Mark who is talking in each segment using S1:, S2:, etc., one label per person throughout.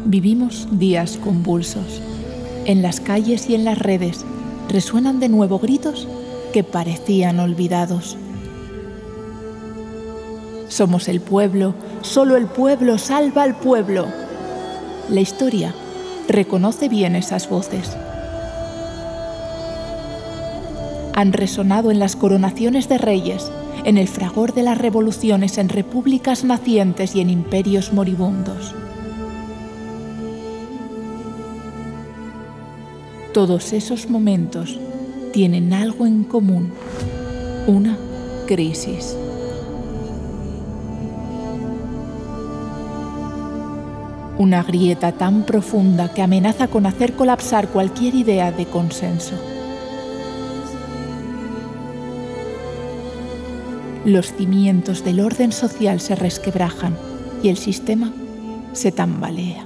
S1: Vivimos días convulsos. En las calles y en las redes resuenan de nuevo gritos que parecían olvidados. Somos el pueblo, solo el pueblo salva al pueblo. La historia reconoce bien esas voces. Han resonado en las coronaciones de reyes, en el fragor de las revoluciones, en repúblicas nacientes y en imperios moribundos. Todos esos momentos tienen algo en común: una crisis. Una grieta tan profunda que amenaza con hacer colapsar cualquier idea de consenso. Los cimientos del orden social se resquebrajan y el sistema se tambalea.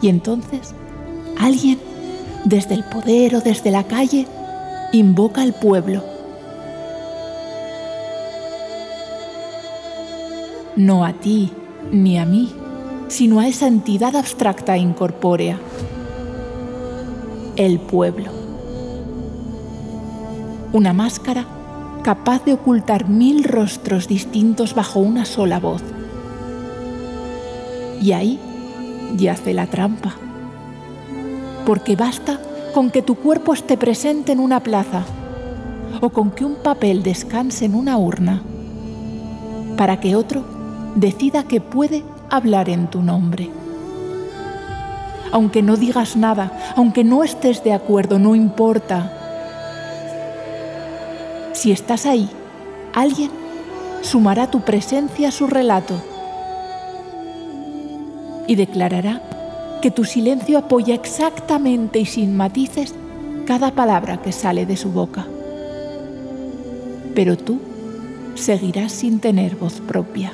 S1: Y entonces, alguien, desde el poder o desde la calle, invoca al pueblo. No a ti ni a mí, sino a esa entidad abstracta e incorpórea: el pueblo. Una máscara capaz de ocultar 1000 rostros distintos bajo una sola voz. Y ahí yace la trampa. Porque basta con que tu cuerpo esté presente en una plaza o con que un papel descanse en una urna para que otro decida que puede hablar en tu nombre. Aunque no digas nada, aunque no estés de acuerdo, no importa. Si estás ahí, alguien sumará tu presencia a su relato y declarará que tu silencio apoya exactamente y sin matices cada palabra que sale de su boca. Pero tú seguirás sin tener voz propia.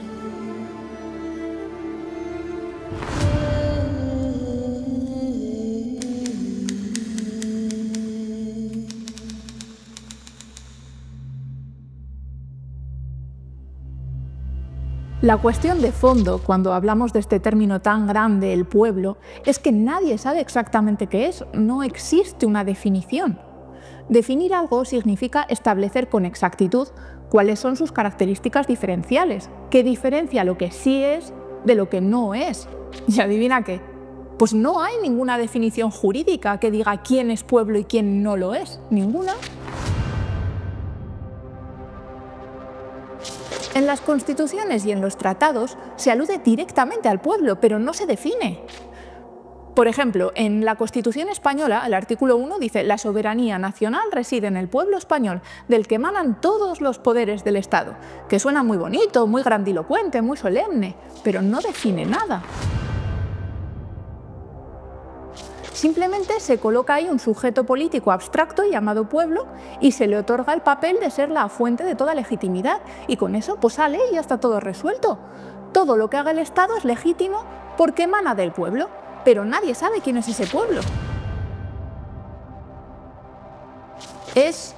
S2: La cuestión de fondo, cuando hablamos de este término tan grande, el pueblo, es que nadie sabe exactamente qué es, no existe una definición. Definir algo significa establecer con exactitud cuáles son sus características diferenciales, qué diferencia lo que sí es de lo que no es. ¿Y adivina qué? Pues no hay ninguna definición jurídica que diga quién es pueblo y quién no lo es, ninguna. En las constituciones y en los tratados se alude directamente al pueblo, pero no se define. Por ejemplo, en la Constitución española, el artículo 1 dice: la soberanía nacional reside en el pueblo español, del que emanan todos los poderes del Estado, que suena muy bonito, muy grandilocuente, muy solemne, pero no define nada. Simplemente se coloca ahí un sujeto político abstracto llamado pueblo y se le otorga el papel de ser la fuente de toda legitimidad. Y con eso pues sale y ya está todo resuelto. Todo lo que haga el Estado es legítimo porque emana del pueblo, pero nadie sabe quién es ese pueblo. Es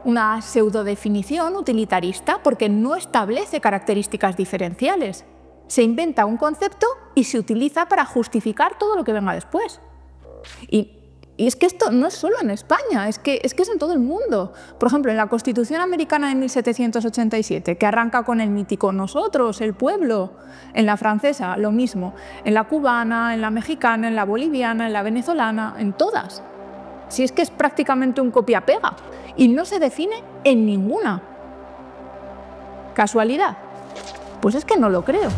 S2: una pseudodefinición utilitarista porque no establece características diferenciales. Se inventa un concepto y se utiliza para justificar todo lo que venga después. Y es que esto no es solo en España, es que es en todo el mundo. Por ejemplo, en la Constitución americana de 1787, que arranca con el mítico nosotros, el pueblo. En la francesa, lo mismo. En la cubana, en la mexicana, en la boliviana, en la venezolana, en todas. Si es que es prácticamente un copia-pega y no se define en ninguna. ¿Casualidad? Pues es que no lo creo.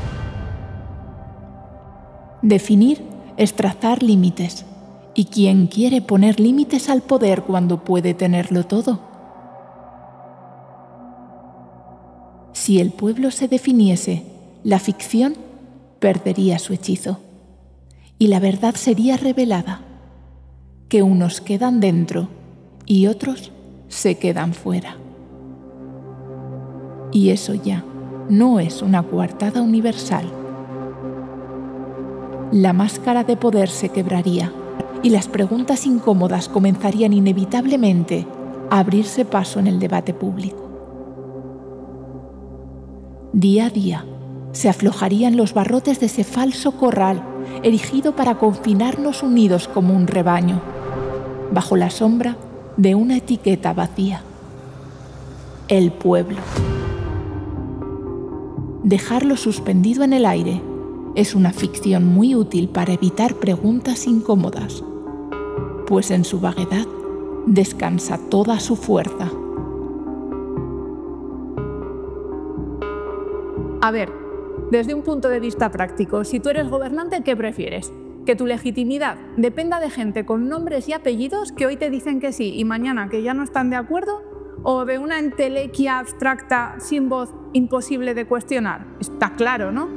S1: Definir es trazar límites. ¿Y quién quiere poner límites al poder cuando puede tenerlo todo? Si el pueblo se definiese, la ficción perdería su hechizo y la verdad sería revelada, que unos quedan dentro y otros se quedan fuera. Y eso ya no es una coartada universal. La máscara de poder se quebraría y las preguntas incómodas comenzarían inevitablemente a abrirse paso en el debate público. Día a día, se aflojarían los barrotes de ese falso corral erigido para confinarnos unidos como un rebaño, bajo la sombra de una etiqueta vacía: el pueblo. Dejarlo suspendido en el aire es una ficción muy útil para evitar preguntas incómodas, pues en su vaguedad descansa toda su fuerza.
S2: A ver, desde un punto de vista práctico, si tú eres gobernante, ¿qué prefieres? ¿Que tu legitimidad dependa de gente con nombres y apellidos que hoy te dicen que sí y mañana que ya no están de acuerdo? ¿O de una entelequia abstracta sin voz imposible de cuestionar? Está claro, ¿no?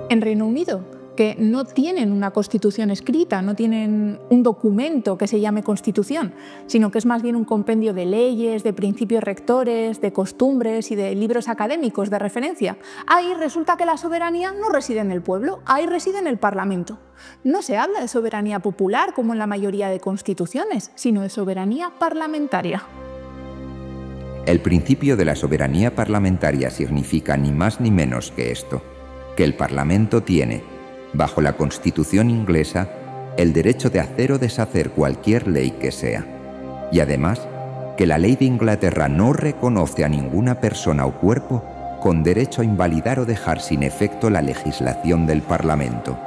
S2: En Reino Unido, que no tienen una constitución escrita, no tienen un documento que se llame constitución, sino que es más bien un compendio de leyes, de principios rectores, de costumbres y de libros académicos de referencia. Ahí resulta que la soberanía no reside en el pueblo, ahí reside en el Parlamento. No se habla de soberanía popular como en la mayoría de constituciones, sino de soberanía parlamentaria.
S3: El principio de la soberanía parlamentaria significa ni más ni menos que esto, que el Parlamento tiene, bajo la Constitución inglesa, el derecho de hacer o deshacer cualquier ley que sea. Y además, que la ley de Inglaterra no reconoce a ninguna persona o cuerpo con derecho a invalidar o dejar sin efecto la legislación del Parlamento.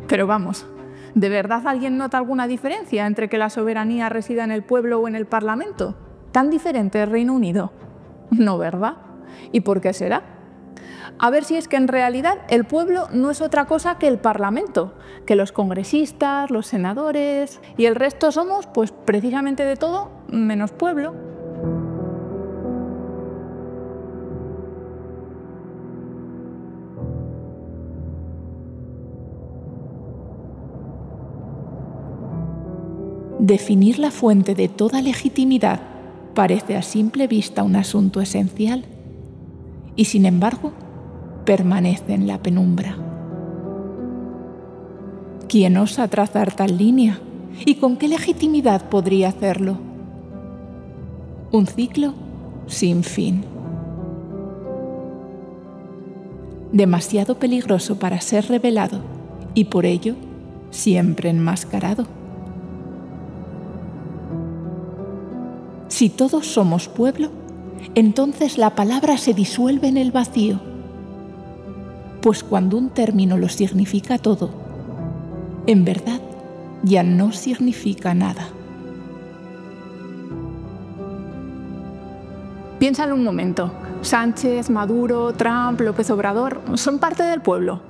S2: Pero vamos, ¿de verdad alguien nota alguna diferencia entre que la soberanía resida en el pueblo o en el Parlamento? ¿Tan diferente el Reino Unido? No, ¿verdad? ¿Y por qué será? A ver si es que en realidad el pueblo no es otra cosa que el Parlamento, que los congresistas, los senadores y el resto somos, pues precisamente de todo, menos pueblo.
S1: Definir la fuente de toda legitimidad parece a simple vista un asunto esencial y, sin embargo, permanece en la penumbra. ¿Quién osa trazar tal línea? ¿Y con qué legitimidad podría hacerlo? Un ciclo sin fin. Demasiado peligroso para ser revelado y por ello siempre enmascarado. Si todos somos pueblo, entonces la palabra se disuelve en el vacío. Pues cuando un término lo significa todo, en verdad ya no significa nada.
S2: Piénsalo un momento. Sánchez, Maduro, Trump, López Obrador son parte del pueblo.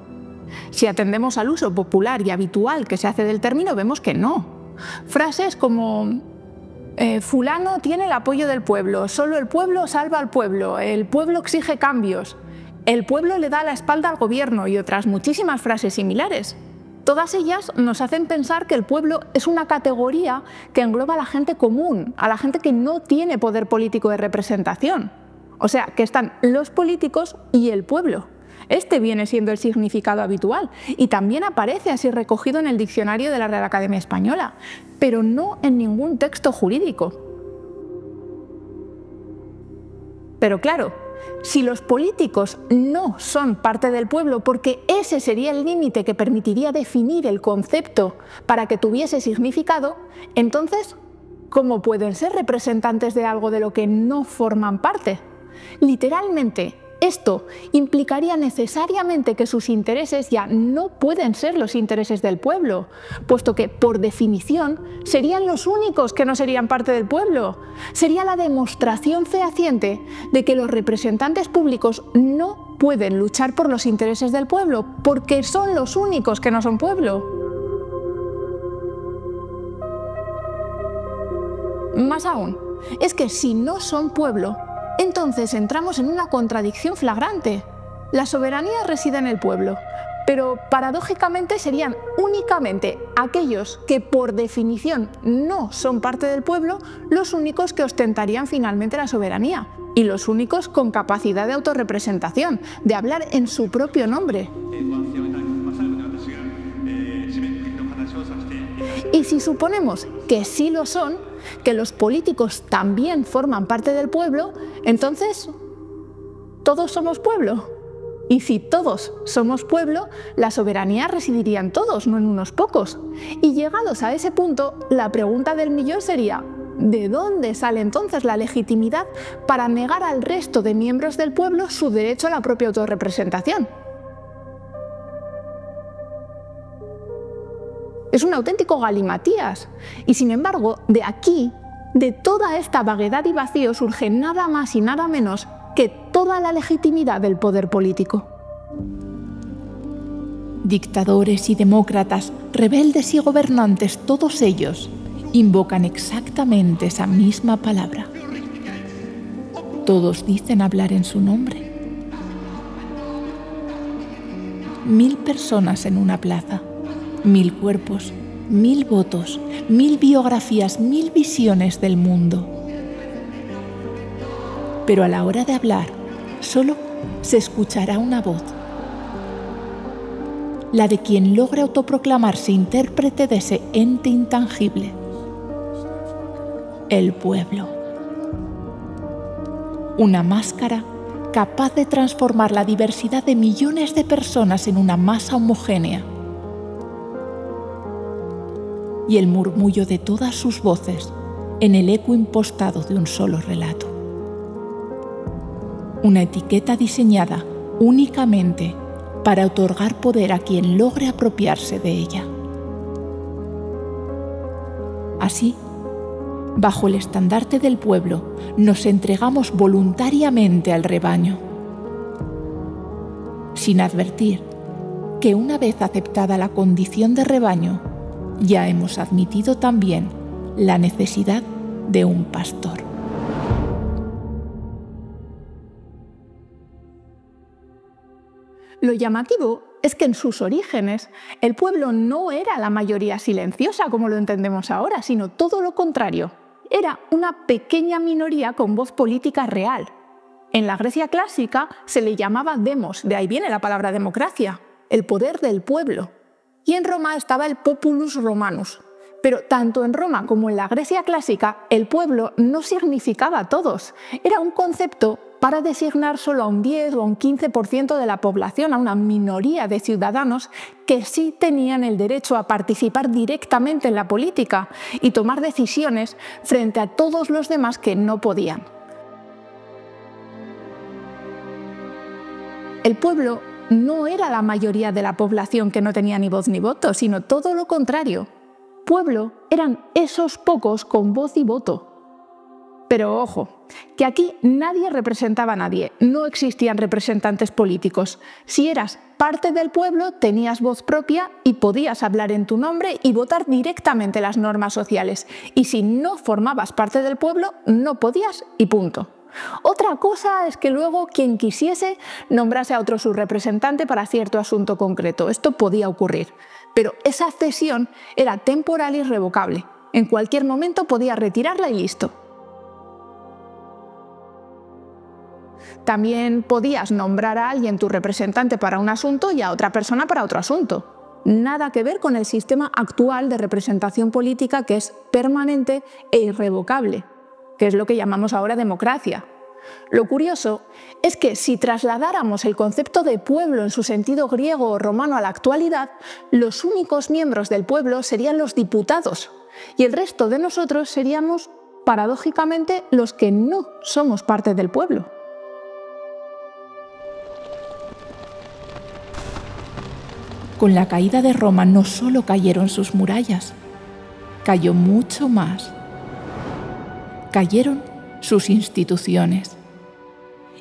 S2: Si atendemos al uso popular y habitual que se hace del término, vemos que no. Frases como fulano tiene el apoyo del pueblo, solo el pueblo salva al pueblo, el pueblo exige cambios, el pueblo le da la espalda al gobierno y otras muchísimas frases similares. Todas ellas nos hacen pensar que el pueblo es una categoría que engloba a la gente común, a la gente que no tiene poder político de representación. O sea, que están los políticos y el pueblo. Este viene siendo el significado habitual y también aparece así recogido en el diccionario de la Real Academia Española, pero no en ningún texto jurídico. Pero claro, si los políticos no son parte del pueblo, porque ese sería el límite que permitiría definir el concepto para que tuviese significado, entonces, ¿cómo pueden ser representantes de algo de lo que no forman parte? Literalmente, esto implicaría necesariamente que sus intereses ya no pueden ser los intereses del pueblo, puesto que, por definición, serían los únicos que no serían parte del pueblo. Sería la demostración fehaciente de que los representantes públicos no pueden luchar por los intereses del pueblo, porque son los únicos que no son pueblo. Más aún, es que si no son pueblo, entonces entramos en una contradicción flagrante. La soberanía reside en el pueblo, pero paradójicamente serían únicamente aquellos que por definición no son parte del pueblo los únicos que ostentarían finalmente la soberanía y los únicos con capacidad de autorrepresentación, de hablar en su propio nombre. Y si suponemos que sí lo son, que los políticos también forman parte del pueblo, entonces todos somos pueblo. Y si todos somos pueblo, la soberanía residiría en todos, no en unos pocos. Y llegados a ese punto, la pregunta del millón sería: ¿de dónde sale entonces la legitimidad para negar al resto de miembros del pueblo su derecho a la propia autorrepresentación? Es un auténtico galimatías. Y sin embargo, de aquí, de toda esta vaguedad y vacío, surge nada más y nada menos que toda la legitimidad del poder político.
S1: Dictadores y demócratas, rebeldes y gobernantes, todos ellos invocan exactamente esa misma palabra. Todos dicen hablar en su nombre. 1000 personas en una plaza, 1000 cuerpos, 1000 votos, 1000 biografías, 1000 visiones del mundo. Pero a la hora de hablar, solo se escuchará una voz, la de quien logra autoproclamarse intérprete de ese ente intangible, el pueblo. Una máscara capaz de transformar la diversidad de millones de personas en una masa homogénea. Y el murmullo de todas sus voces en el eco impostado de un solo relato. Una etiqueta diseñada únicamente para otorgar poder a quien logre apropiarse de ella. Así, bajo el estandarte del pueblo, nos entregamos voluntariamente al rebaño, sin advertir que una vez aceptada la condición de rebaño, ya hemos admitido también la necesidad de un pastor.
S2: Lo llamativo es que en sus orígenes el pueblo no era la mayoría silenciosa como lo entendemos ahora, sino todo lo contrario. Era una pequeña minoría con voz política real. En la Grecia clásica se le llamaba demos, de ahí viene la palabra democracia, el poder del pueblo. Y en Roma estaba el populus romanus. Pero tanto en Roma como en la Grecia clásica, el pueblo no significaba todos. Era un concepto para designar solo a un 10 o a un 15% de la población, a una minoría de ciudadanos que sí tenían el derecho a participar directamente en la política y tomar decisiones frente a todos los demás que no podían. El pueblo no era la mayoría de la población que no tenía ni voz ni voto, sino todo lo contrario. Pueblo eran esos pocos con voz y voto. Pero ojo, que aquí nadie representaba a nadie, no existían representantes políticos. Si eras parte del pueblo, tenías voz propia y podías hablar en tu nombre y votar directamente las normas sociales. Y si no formabas parte del pueblo, no podías y punto. Otra cosa es que luego quien quisiese nombrase a otro su representante para cierto asunto concreto. Esto podía ocurrir, pero esa cesión era temporal y irrevocable. En cualquier momento podías retirarla y listo. También podías nombrar a alguien tu representante para un asunto y a otra persona para otro asunto. Nada que ver con el sistema actual de representación política, que es permanente e irrevocable, que es lo que llamamos ahora democracia. Lo curioso es que si trasladáramos el concepto de pueblo en su sentido griego o romano a la actualidad, los únicos miembros del pueblo serían los diputados y el resto de nosotros seríamos, paradójicamente, los que no somos parte del pueblo.
S1: Con la caída de Roma no solo cayeron sus murallas, cayó mucho más. Cayeron sus instituciones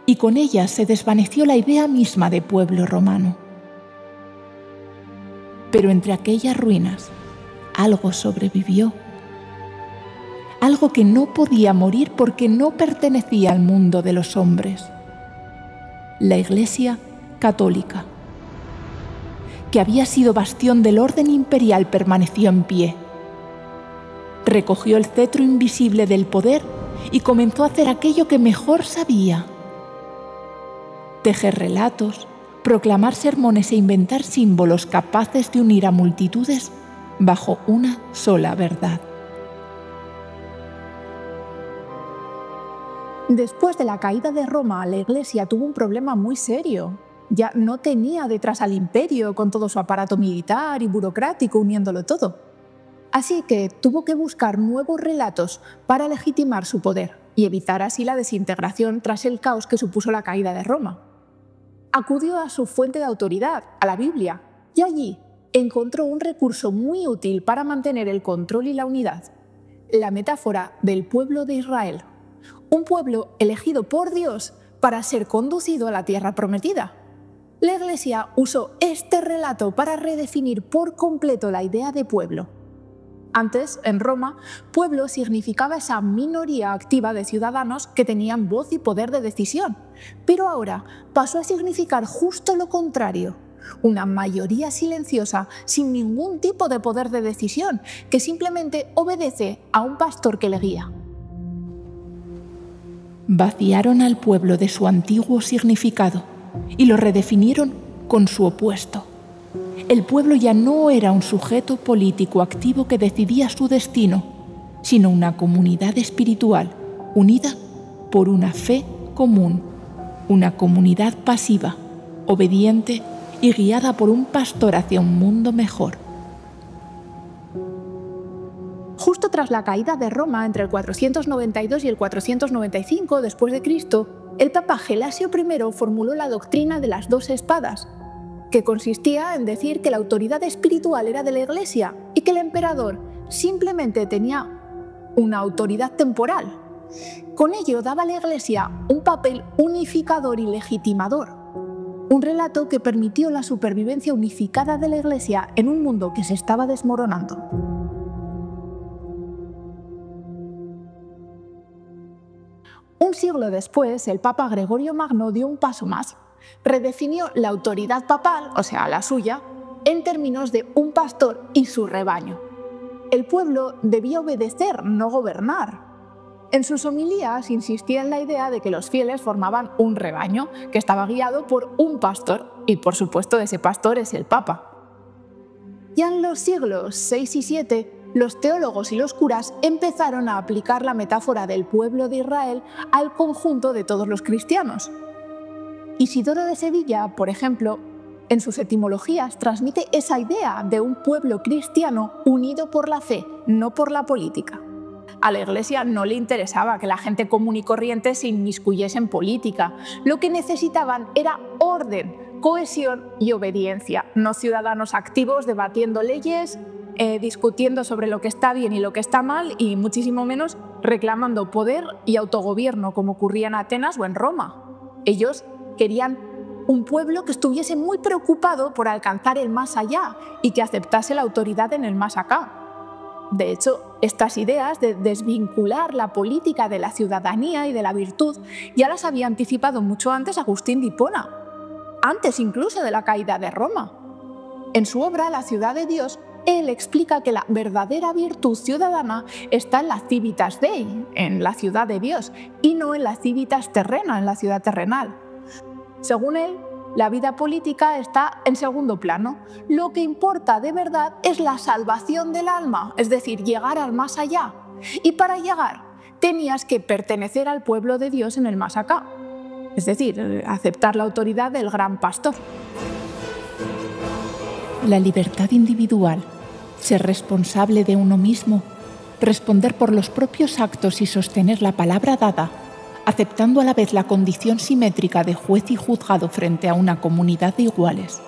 S1: y con ellas se desvaneció la idea misma de pueblo romano. Pero entre aquellas ruinas algo sobrevivió, algo que no podía morir porque no pertenecía al mundo de los hombres: la Iglesia católica, que había sido bastión del orden imperial, permaneció en pie. Recogió el cetro invisible del poder y comenzó a hacer aquello que mejor sabía: tejer relatos, proclamar sermones e inventar símbolos capaces de unir a multitudes bajo una sola verdad.
S2: Después de la caída de Roma, la Iglesia tuvo un problema muy serio. Ya no tenía detrás al imperio con todo su aparato militar y burocrático uniéndolo todo. Así que tuvo que buscar nuevos relatos para legitimar su poder y evitar así la desintegración tras el caos que supuso la caída de Roma. Acudió a su fuente de autoridad, a la Biblia, y allí encontró un recurso muy útil para mantener el control y la unidad: la metáfora del pueblo de Israel, un pueblo elegido por Dios para ser conducido a la tierra prometida. La Iglesia usó este relato para redefinir por completo la idea de pueblo. Antes, en Roma, pueblo significaba esa minoría activa de ciudadanos que tenían voz y poder de decisión, pero ahora pasó a significar justo lo contrario: una mayoría silenciosa sin ningún tipo de poder de decisión, que simplemente obedece a un pastor que le guía.
S1: Vaciaron al pueblo de su antiguo significado y lo redefinieron con su opuesto. El pueblo ya no era un sujeto político activo que decidía su destino, sino una comunidad espiritual unida por una fe común, una comunidad pasiva, obediente y guiada por un pastor hacia un mundo mejor.
S2: Justo tras la caída de Roma, entre el 492 y el 495 después de Cristo, el Papa Gelasio I formuló la doctrina de las dos espadas, que consistía en decir que la autoridad espiritual era de la Iglesia y que el emperador simplemente tenía una autoridad temporal. Con ello daba a la Iglesia un papel unificador y legitimador, un relato que permitió la supervivencia unificada de la Iglesia en un mundo que se estaba desmoronando. Un siglo después, el Papa Gregorio Magno dio un paso más. Redefinió la autoridad papal, o sea, la suya, en términos de un pastor y su rebaño. El pueblo debía obedecer, no gobernar. En sus homilías insistía en la idea de que los fieles formaban un rebaño que estaba guiado por un pastor, y por supuesto ese pastor es el Papa. Ya en los siglos VI y VII, los teólogos y los curas empezaron a aplicar la metáfora del pueblo de Israel al conjunto de todos los cristianos. Isidoro de Sevilla, por ejemplo, en sus etimologías transmite esa idea de un pueblo cristiano unido por la fe, no por la política. A la Iglesia no le interesaba que la gente común y corriente se inmiscuyese en política. Lo que necesitaban era orden, cohesión y obediencia, no ciudadanos activos debatiendo leyes, discutiendo sobre lo que está bien y lo que está mal, y muchísimo menos reclamando poder y autogobierno como ocurría en Atenas o en Roma. Ellos querían un pueblo que estuviese muy preocupado por alcanzar el más allá y que aceptase la autoridad en el más acá. De hecho, estas ideas de desvincular la política de la ciudadanía y de la virtud ya las había anticipado mucho antes Agustín de Hipona, antes incluso de la caída de Roma. En su obra La ciudad de Dios, él explica que la verdadera virtud ciudadana está en la civitas Dei, en la ciudad de Dios, y no en la civitas terrena, en la ciudad terrenal. Según él, la vida política está en segundo plano. Lo que importa de verdad es la salvación del alma, es decir, llegar al más allá. Y para llegar, tenías que pertenecer al pueblo de Dios en el más acá, es decir, aceptar la autoridad del gran pastor.
S1: La libertad individual, ser responsable de uno mismo, responder por los propios actos y sostener la palabra dada, aceptando a la vez la condición simétrica de juez y juzgado frente a una comunidad de iguales,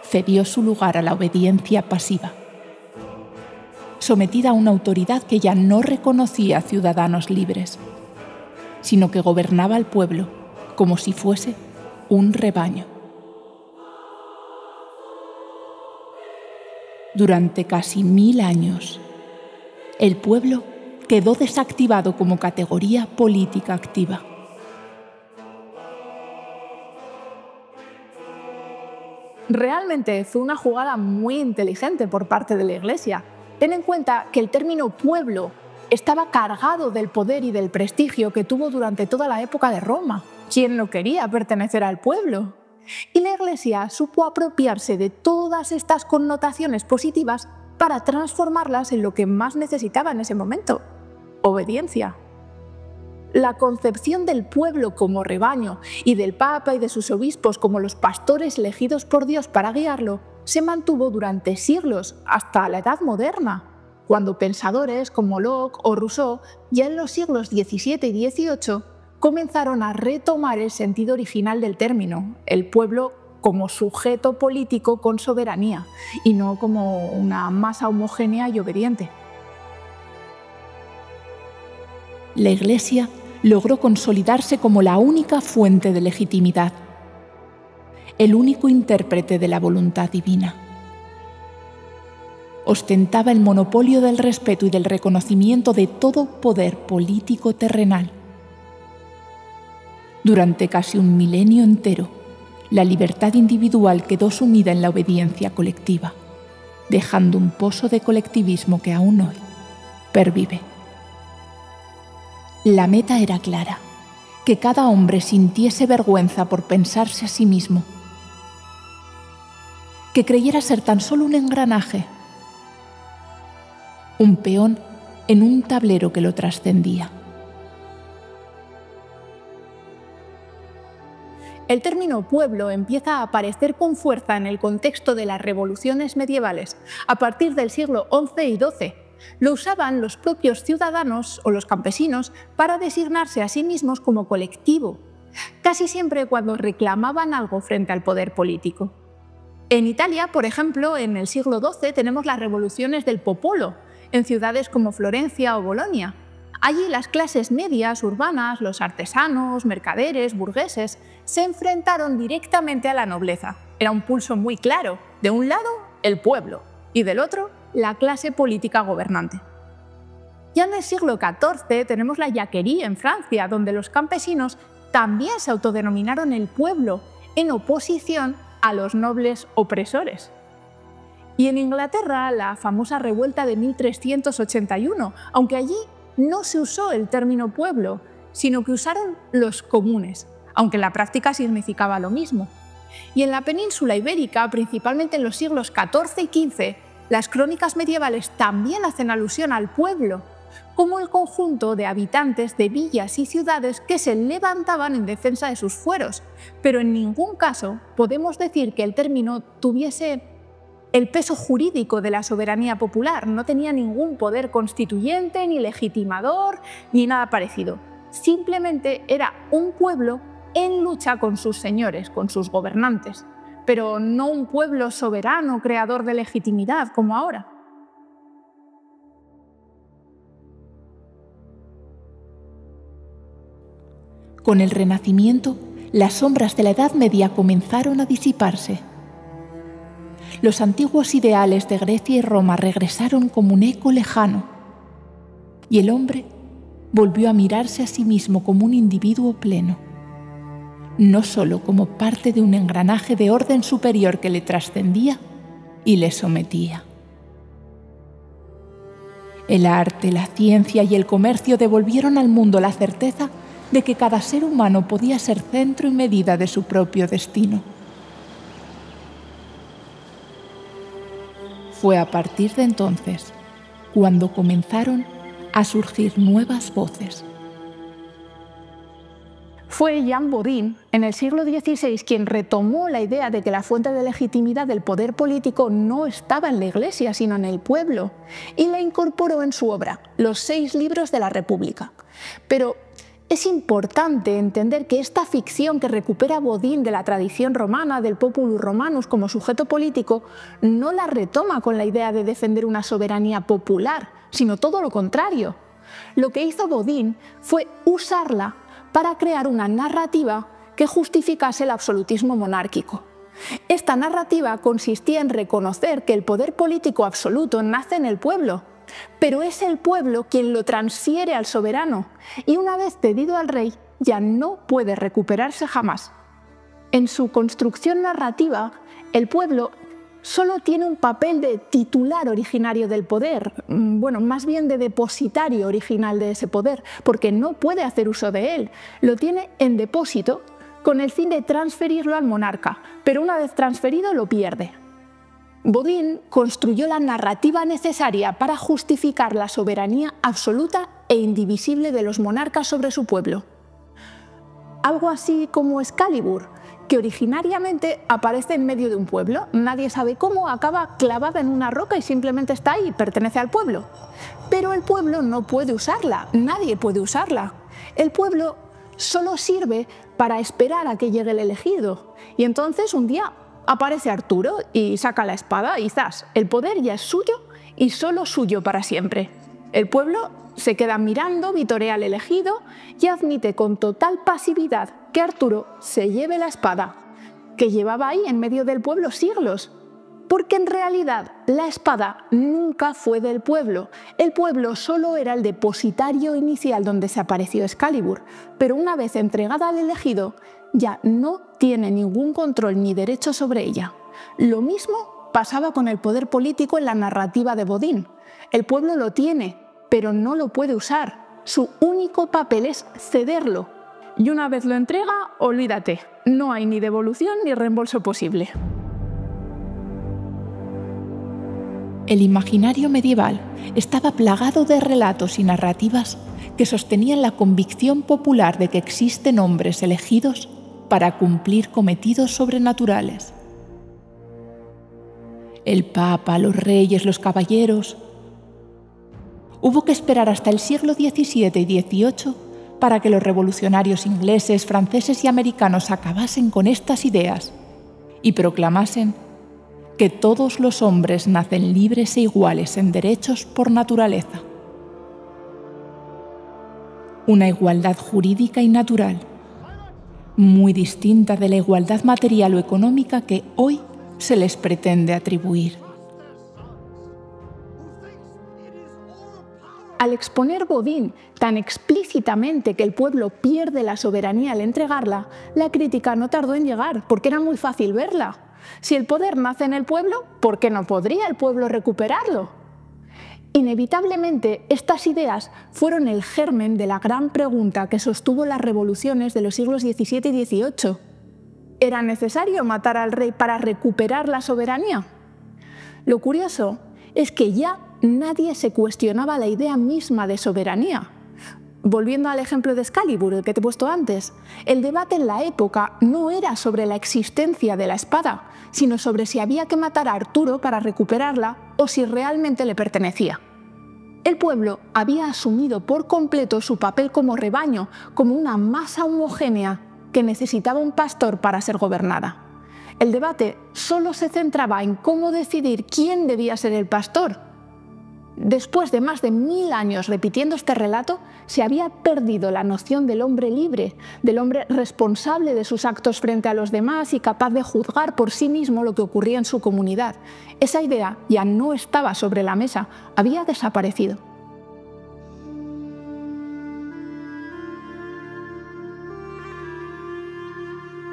S1: cedió su lugar a la obediencia pasiva, sometida a una autoridad que ya no reconocía ciudadanos libres, sino que gobernaba al pueblo como si fuese un rebaño. Durante casi 1000 años, el pueblo quedó desactivado como categoría política activa.
S2: Realmente fue una jugada muy inteligente por parte de la Iglesia. Ten en cuenta que el término pueblo estaba cargado del poder y del prestigio que tuvo durante toda la época de Roma. ¿Quién no quería pertenecer al pueblo? Y la Iglesia supo apropiarse de todas estas connotaciones positivas para transformarlas en lo que más necesitaba en ese momento: obediencia. la concepción del pueblo como rebaño y del Papa y de sus obispos como los pastores elegidos por Dios para guiarlo se mantuvo durante siglos, hasta la Edad Moderna, cuando pensadores como Locke o Rousseau, ya en los siglos XVII y XVIII, comenzaron a retomar el sentido original del término, el pueblo como sujeto político con soberanía, y no como una masa homogénea y obediente.
S1: La Iglesia logró consolidarse como la única fuente de legitimidad, el único intérprete de la voluntad divina. Ostentaba el monopolio del respeto y del reconocimiento de todo poder político terrenal. Durante casi un milenio entero, la libertad individual quedó sumida en la obediencia colectiva, dejando un pozo de colectivismo que aún hoy pervive. La meta era clara, que cada hombre sintiese vergüenza por pensarse a sí mismo, que creyera ser tan solo un engranaje, un peón en un tablero que lo trascendía.
S2: El término pueblo empieza a aparecer con fuerza en el contexto de las revoluciones medievales a partir del siglo XI y XII. Lo usaban los propios ciudadanos o los campesinos para designarse a sí mismos como colectivo, casi siempre cuando reclamaban algo frente al poder político. En Italia, por ejemplo, en el siglo XII tenemos las revoluciones del popolo, en ciudades como Florencia o Bolonia. Allí las clases medias, urbanas, los artesanos, mercaderes, burgueses, se enfrentaron directamente a la nobleza. Era un pulso muy claro. De un lado, el pueblo, y del otro, la clase política gobernante. Ya en el siglo XIV tenemos la jacquerie en Francia, donde los campesinos también se autodenominaron el pueblo, en oposición a los nobles opresores. Y en Inglaterra, la famosa revuelta de 1381, aunque allí no se usó el término pueblo, sino que usaron los comunes, aunque en la práctica significaba lo mismo. Y en la península ibérica, principalmente en los siglos XIV y XV, las crónicas medievales también hacen alusión al pueblo, como el conjunto de habitantes de villas y ciudades que se levantaban en defensa de sus fueros, pero en ningún caso podemos decir que el término tuviese el peso jurídico de la soberanía popular. No tenía ningún poder constituyente, ni legitimador, ni nada parecido. Simplemente era un pueblo en lucha con sus señores, con sus gobernantes, pero no un pueblo soberano, creador de legitimidad, como ahora.
S1: Con el Renacimiento, las sombras de la Edad Media comenzaron a disiparse. Los antiguos ideales de Grecia y Roma regresaron como un eco lejano, y el hombre volvió a mirarse a sí mismo como un individuo pleno, no solo como parte de un engranaje de orden superior que le trascendía y le sometía. El arte, la ciencia y el comercio devolvieron al mundo la certeza de que cada ser humano podía ser centro y medida de su propio destino. Fue a partir de entonces cuando comenzaron a surgir nuevas voces.
S2: Fue Jean Bodin, en el siglo XVI, quien retomó la idea de que la fuente de legitimidad del poder político no estaba en la Iglesia, sino en el pueblo, y la incorporó en su obra, Los 6 libros de la República. Pero es importante entender que esta ficción que recupera Bodin de la tradición romana, del Populus Romanus como sujeto político, no la retoma con la idea de defender una soberanía popular, sino todo lo contrario. Lo que hizo Bodin fue usarla para crear una narrativa que justificase el absolutismo monárquico. Esta narrativa consistía en reconocer que el poder político absoluto nace en el pueblo, pero es el pueblo quien lo transfiere al soberano, y una vez cedido al rey ya no puede recuperarse jamás. En su construcción narrativa, el pueblo solo tiene un papel de titular originario del poder, bueno, más bien de depositario original de ese poder, porque no puede hacer uso de él, lo tiene en depósito con el fin de transferirlo al monarca, pero una vez transferido lo pierde. Bodin construyó la narrativa necesaria para justificar la soberanía absoluta e indivisible de los monarcas sobre su pueblo. Algo así como Excalibur, que originariamente aparece en medio de un pueblo. Nadie sabe cómo, acaba clavada en una roca y simplemente está ahí, pertenece al pueblo. Pero el pueblo no puede usarla, nadie puede usarla. El pueblo solo sirve para esperar a que llegue el elegido. Y entonces un día aparece Arturo y saca la espada y ¡zas! El poder ya es suyo y solo suyo para siempre. El pueblo se queda mirando, vitorea al elegido y admite con total pasividad que Arturo se lleve la espada, que llevaba ahí en medio del pueblo siglos. Porque en realidad la espada nunca fue del pueblo. El pueblo solo era el depositario inicial donde se apareció Excalibur, pero una vez entregada al elegido, ya no tiene ningún control ni derecho sobre ella. Lo mismo pasaba con el poder político en la narrativa de Bodin. El pueblo lo tiene, pero no lo puede usar. Su único papel es cederlo. Y una vez lo entrega, olvídate. No hay ni devolución ni reembolso posible.
S1: El imaginario medieval estaba plagado de relatos y narrativas que sostenían la convicción popular de que existen hombres elegidos para cumplir cometidos sobrenaturales. El Papa, los reyes, los caballeros. Hubo que esperar hasta el siglo XVII y XVIII para que los revolucionarios ingleses, franceses y americanos acabasen con estas ideas y proclamasen que todos los hombres nacen libres e iguales en derechos por naturaleza. Una igualdad jurídica y natural, muy distinta de la igualdad material o económica que hoy se les pretende atribuir.
S2: Al exponer Bodin tan explícitamente que el pueblo pierde la soberanía al entregarla, la crítica no tardó en llegar, porque era muy fácil verla. Si el poder nace en el pueblo, ¿por qué no podría el pueblo recuperarlo? Inevitablemente, estas ideas fueron el germen de la gran pregunta que sostuvo las revoluciones de los siglos XVII y XVIII. ¿Era necesario matar al rey para recuperar la soberanía? Lo curioso es que ya nadie se cuestionaba la idea misma de soberanía. Volviendo al ejemplo de Excalibur, el que te he puesto antes, el debate en la época no era sobre la existencia de la espada, sino sobre si había que matar a Arturo para recuperarla o si realmente le pertenecía. El pueblo había asumido por completo su papel como rebaño, como una masa homogénea que necesitaba un pastor para ser gobernada. El debate solo se centraba en cómo decidir quién debía ser el pastor. Después de más de 1000 años repitiendo este relato, se había perdido la noción del hombre libre, del hombre responsable de sus actos frente a los demás y capaz de juzgar por sí mismo lo que ocurría en su comunidad. Esa idea ya no estaba sobre la mesa, había desaparecido.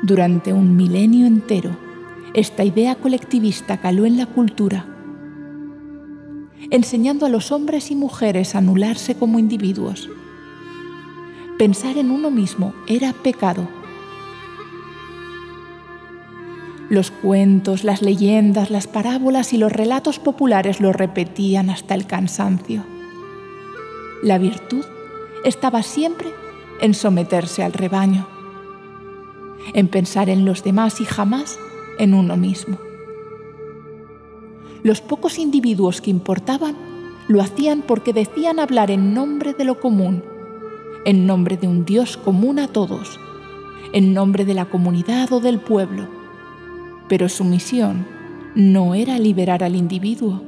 S1: Durante un milenio entero, esta idea colectivista caló en la cultura, enseñando a los hombres y mujeres a anularse como individuos. Pensar en uno mismo era pecado. Los cuentos, las leyendas, las parábolas y los relatos populares lo repetían hasta el cansancio. La virtud estaba siempre en someterse al rebaño, en pensar en los demás y jamás en uno mismo. Los pocos individuos que importaban lo hacían porque decían hablar en nombre de lo común, en nombre de un Dios común a todos, en nombre de la comunidad o del pueblo. Pero su misión no era liberar al individuo,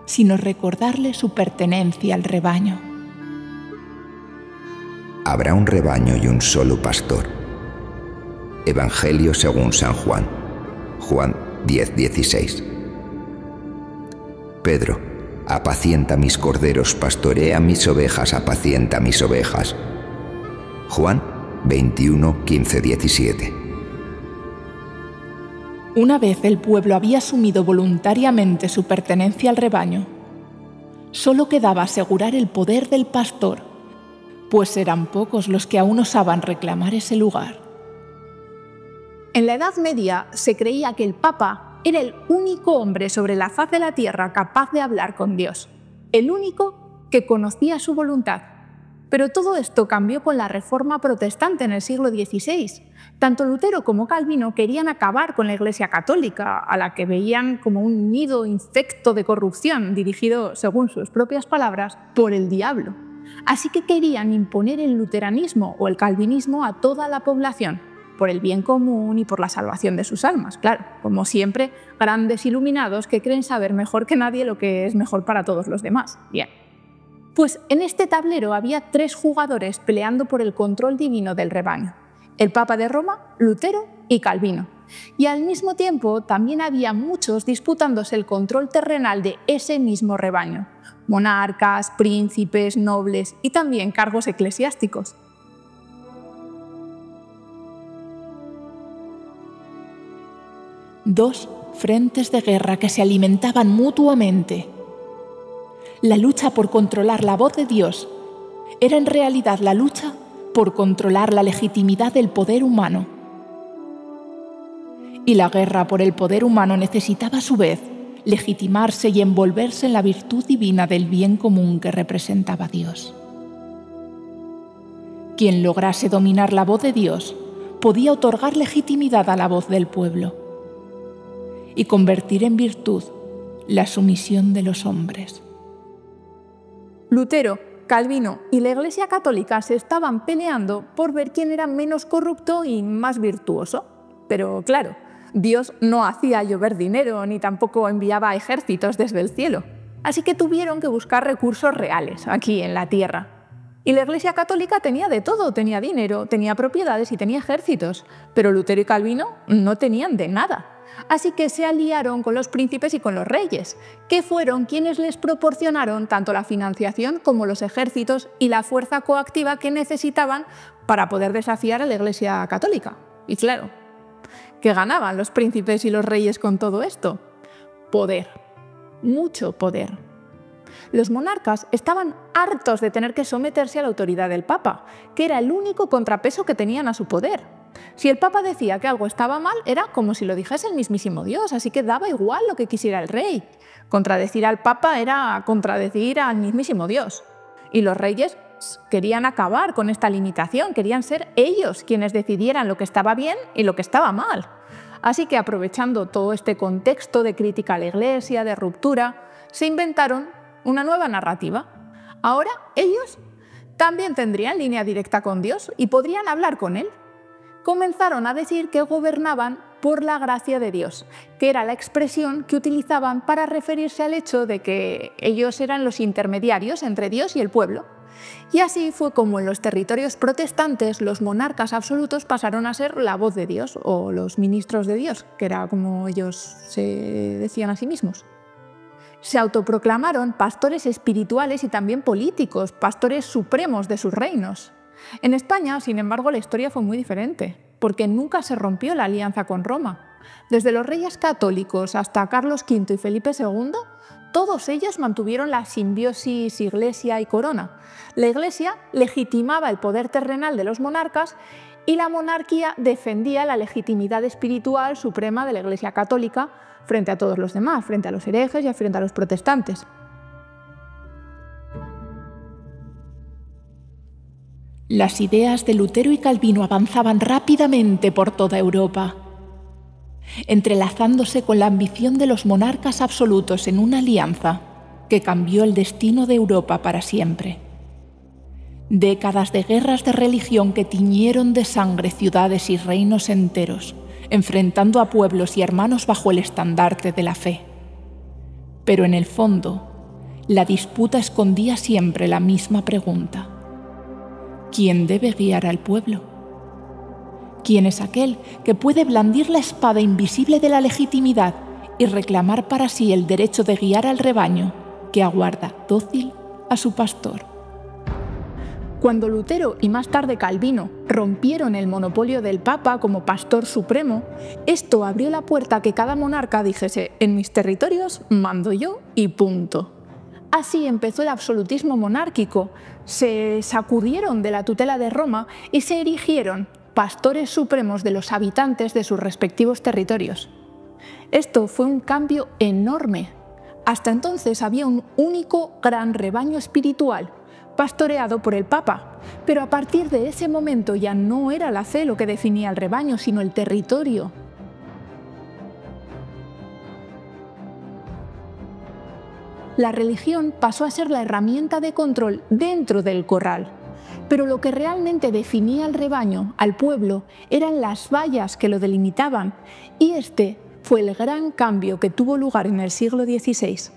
S1: sino recordarle su pertenencia al rebaño.
S3: Habrá un rebaño y un solo pastor. Evangelio según San Juan. Juan 10:16. Pedro, apacienta mis corderos, pastorea mis ovejas, apacienta mis ovejas. Juan 21:15-17.
S1: Una vez el pueblo había asumido voluntariamente su pertenencia al rebaño, solo quedaba asegurar el poder del pastor, pues eran pocos los que aún osaban reclamar ese lugar.
S2: En la Edad Media se creía que el Papa era el único hombre sobre la faz de la tierra capaz de hablar con Dios, el único que conocía su voluntad. Pero todo esto cambió con la Reforma Protestante en el siglo XVI. Tanto Lutero como Calvino querían acabar con la Iglesia católica, a la que veían como un nido infecto de corrupción dirigido, según sus propias palabras, por el diablo. Así que querían imponer el luteranismo o el calvinismo a toda la población, por el bien común y por la salvación de sus almas. Claro, como siempre, grandes iluminados que creen saber mejor que nadie lo que es mejor para todos los demás. Bien. Pues en este tablero había 3 jugadores peleando por el control divino del rebaño: el Papa de Roma, Lutero y Calvino. Y al mismo tiempo también había muchos disputándose el control terrenal de ese mismo rebaño: monarcas, príncipes, nobles y también cargos eclesiásticos.
S1: Dos frentes de guerra que se alimentaban mutuamente. La lucha por controlar la voz de Dios era en realidad la lucha por controlar la legitimidad del poder humano. Y la guerra por el poder humano necesitaba a su vez legitimarse y envolverse en la virtud divina del bien común que representaba Dios. Quien lograse dominar la voz de Dios podía otorgar legitimidad a la voz del pueblo y convertir en virtud la sumisión de los hombres.
S2: Lutero, Calvino y la Iglesia Católica se estaban peleando por ver quién era menos corrupto y más virtuoso. Pero claro, Dios no hacía llover dinero ni tampoco enviaba ejércitos desde el cielo. Así que tuvieron que buscar recursos reales aquí en la tierra. Y la Iglesia Católica tenía de todo: tenía dinero, tenía propiedades y tenía ejércitos. Pero Lutero y Calvino no tenían de nada. Así que se aliaron con los príncipes y con los reyes, que fueron quienes les proporcionaron tanto la financiación como los ejércitos y la fuerza coactiva que necesitaban para poder desafiar a la Iglesia Católica. Y claro, ¿qué ganaban los príncipes y los reyes con todo esto? Poder, mucho poder. Los monarcas estaban hartos de tener que someterse a la autoridad del Papa, que era el único contrapeso que tenían a su poder. Si el Papa decía que algo estaba mal, era como si lo dijese el mismísimo Dios, así que daba igual lo que quisiera el rey. Contradecir al Papa era contradecir al mismísimo Dios. Y los reyes querían acabar con esta limitación, querían ser ellos quienes decidieran lo que estaba bien y lo que estaba mal. Así que, aprovechando todo este contexto de crítica a la Iglesia, de ruptura, se inventaron una nueva narrativa. Ahora ellos también tendrían línea directa con Dios y podrían hablar con Él. Comenzaron a decir que gobernaban por la gracia de Dios, que era la expresión que utilizaban para referirse al hecho de que ellos eran los intermediarios entre Dios y el pueblo. Y así fue como en los territorios protestantes los monarcas absolutos pasaron a ser la voz de Dios, o los ministros de Dios, que era como ellos se decían a sí mismos. Se autoproclamaron pastores espirituales y también políticos, pastores supremos de sus reinos. En España, sin embargo, la historia fue muy diferente, porque nunca se rompió la alianza con Roma. Desde los reyes católicos hasta Carlos V y Felipe II, todos ellos mantuvieron la simbiosis Iglesia y corona. La Iglesia legitimaba el poder terrenal de los monarcas y la monarquía defendía la legitimidad espiritual suprema de la Iglesia católica frente a todos los demás, frente a los herejes y frente a los protestantes.
S1: Las ideas de Lutero y Calvino avanzaban rápidamente por toda Europa, entrelazándose con la ambición de los monarcas absolutos en una alianza que cambió el destino de Europa para siempre. Décadas de guerras de religión que tiñeron de sangre ciudades y reinos enteros, enfrentando a pueblos y hermanos bajo el estandarte de la fe. Pero en el fondo, la disputa escondía siempre la misma pregunta: ¿quién debe guiar al pueblo? ¿Quién es aquel que puede blandir la espada invisible de la legitimidad y reclamar para sí el derecho de guiar al rebaño que aguarda dócil a su pastor?
S2: Cuando Lutero y más tarde Calvino rompieron el monopolio del Papa como pastor supremo, esto abrió la puerta a que cada monarca dijese: en mis territorios mando yo y punto. Así empezó el absolutismo monárquico. Se sacudieron de la tutela de Roma y se erigieron pastores supremos de los habitantes de sus respectivos territorios. Esto fue un cambio enorme. Hasta entonces había un único gran rebaño espiritual, pastoreado por el Papa, pero a partir de ese momento ya no era la fe lo que definía el rebaño, sino el territorio. La religión pasó a ser la herramienta de control dentro del corral, pero lo que realmente definía al rebaño, al pueblo, eran las vallas que lo delimitaban, y este fue el gran cambio que tuvo lugar en el siglo XVI.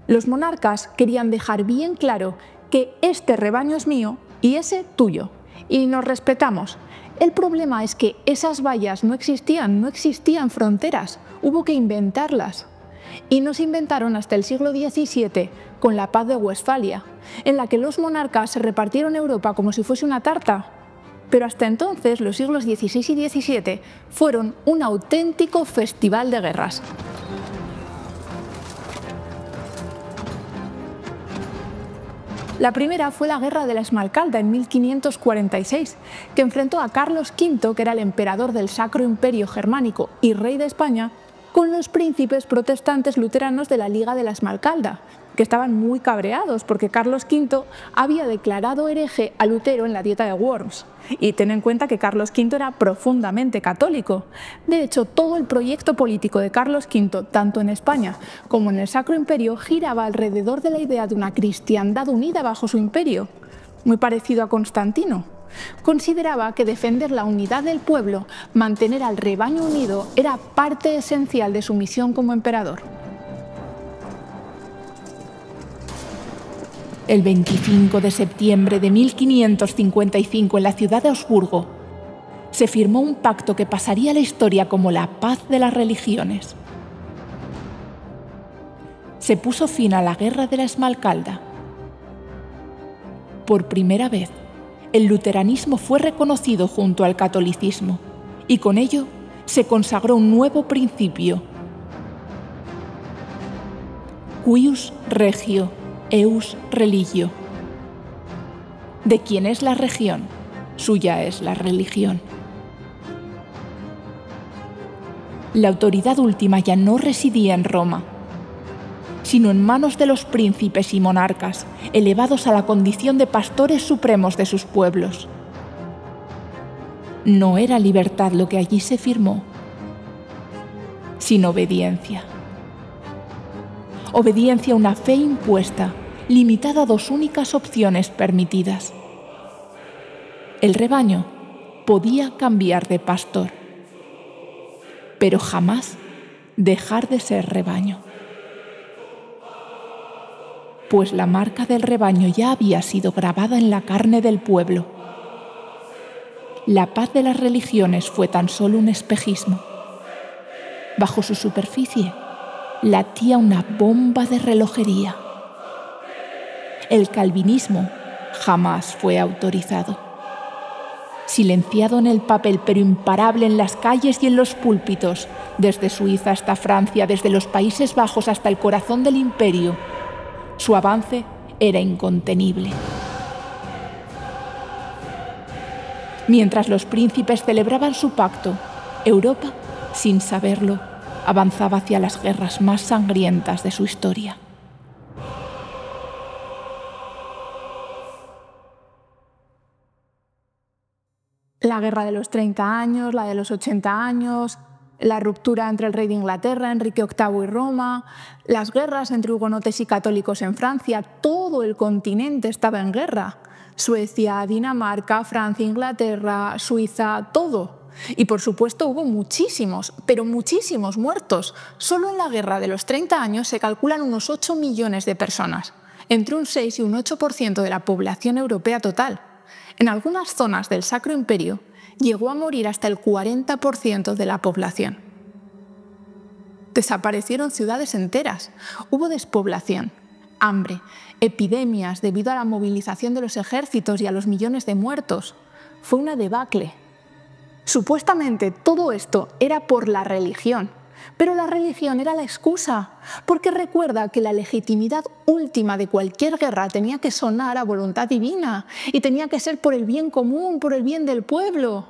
S2: Los monarcas querían dejar bien claro que este rebaño es mío y ese tuyo, y nos respetamos. El problema es que esas vallas no existían fronteras, hubo que inventarlas. Y no se inventaron hasta el siglo XVII con la Paz de Westfalia, en la que los monarcas se repartieron Europa como si fuese una tarta. Pero hasta entonces los siglos XVI y XVII fueron un auténtico festival de guerras. La primera fue la Guerra de la Esmalcalda en 1546, que enfrentó a Carlos V, que era el emperador del Sacro Imperio Germánico y rey de España, con los príncipes protestantes luteranos de la Liga de la Esmalcalda, que estaban muy cabreados porque Carlos V había declarado hereje a Lutero en la Dieta de Worms. Y ten en cuenta que Carlos V era profundamente católico. De hecho, todo el proyecto político de Carlos V, tanto en España como en el Sacro Imperio, giraba alrededor de la idea de una cristiandad unida bajo su imperio, muy parecido a Constantino. Consideraba que defender la unidad del pueblo, mantener al rebaño unido, era parte esencial de su misión como emperador.
S1: El 25 de septiembre de 1555, en la ciudad de Augsburgo, se firmó un pacto que pasaría a la historia como la paz de las religiones. Se puso fin a la Guerra de la Esmalcalda. Por primera vez, el luteranismo fue reconocido junto al catolicismo, y con ello se consagró un nuevo principio: cuius regio, eus religio. De quien es la región, suya es la religión. La autoridad última ya no residía en Roma, sino en manos de los príncipes y monarcas, elevados a la condición de pastores supremos de sus pueblos. No era libertad lo que allí se firmó, sino obediencia. Obediencia a una fe impuesta, limitada a dos únicas opciones permitidas. El rebaño podía cambiar de pastor, pero jamás dejar de ser rebaño. Pues la marca del rebaño ya había sido grabada en la carne del pueblo. La paz de las religiones fue tan solo un espejismo. Bajo su superficie latía una bomba de relojería. El calvinismo jamás fue autorizado. Silenciado en el papel, pero imparable en las calles y en los púlpitos, desde Suiza hasta Francia, desde los Países Bajos hasta el corazón del imperio, su avance era incontenible. Mientras los príncipes celebraban su pacto, Europa, sin saberlo, avanzaba hacia las guerras más sangrientas de su historia.
S2: La guerra de los 30 años, la de los 80 años, la ruptura entre el rey de Inglaterra, Enrique VIII y Roma, las guerras entre hugonotes y católicos en Francia, todo el continente estaba en guerra. Suecia, Dinamarca, Francia, Inglaterra, Suiza, todo. Y por supuesto hubo muchísimos, pero muchísimos muertos. Solo en la guerra de los 30 años se calculan unos 8 millones de personas, entre un 6 y un 8% de la población europea total. En algunas zonas del Sacro Imperio llegó a morir hasta el 40% de la población. Desaparecieron ciudades enteras, hubo despoblación, hambre, epidemias debido a la movilización de los ejércitos y a los millones de muertos. Fue una debacle. Supuestamente todo esto era por la religión, pero la religión era la excusa, porque recuerda que la legitimidad última de cualquier guerra tenía que sonar a voluntad divina y tenía que ser por el bien común, por el bien del pueblo.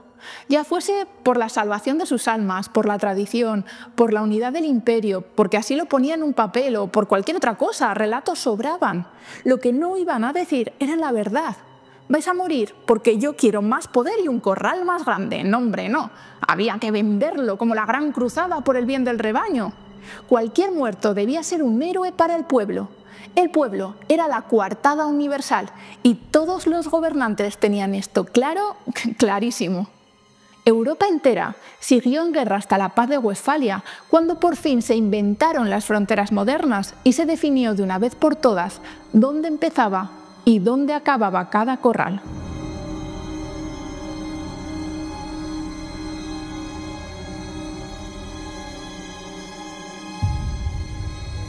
S2: ya fuese por la salvación de sus almas, por la tradición, por la unidad del imperio, porque así lo ponía en un papel o por cualquier otra cosa, relatos sobraban. Lo que no iban a decir era la verdad. Vais a morir porque yo quiero más poder y un corral más grande. No, hombre, no. Había que venderlo como la gran cruzada por el bien del rebaño. Cualquier muerto debía ser un héroe para el pueblo. El pueblo era la coartada universal y todos los gobernantes tenían esto claro, clarísimo. Europa entera siguió en guerra hasta la paz de Westfalia, cuando por fin se inventaron las fronteras modernas y se definió de una vez por todas dónde empezaba y dónde acababa cada corral.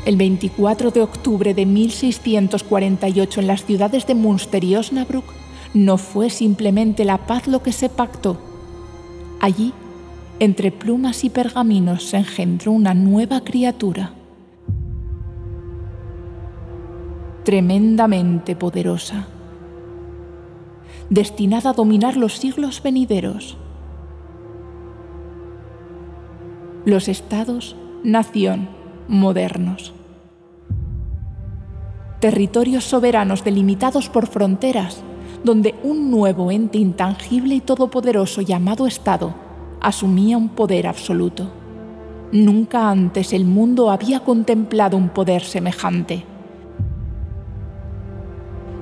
S1: El 24 de octubre de 1648 en las ciudades de Münster y Osnabrück no fue simplemente la paz lo que se pactó. Allí, entre plumas y pergaminos, se engendró una nueva criatura, tremendamente poderosa, destinada a dominar los siglos venideros. Los estados-nación modernos. Territorios soberanos delimitados por fronteras, donde un nuevo ente intangible y todopoderoso llamado Estado asumía un poder absoluto. Nunca antes el mundo había contemplado un poder semejante.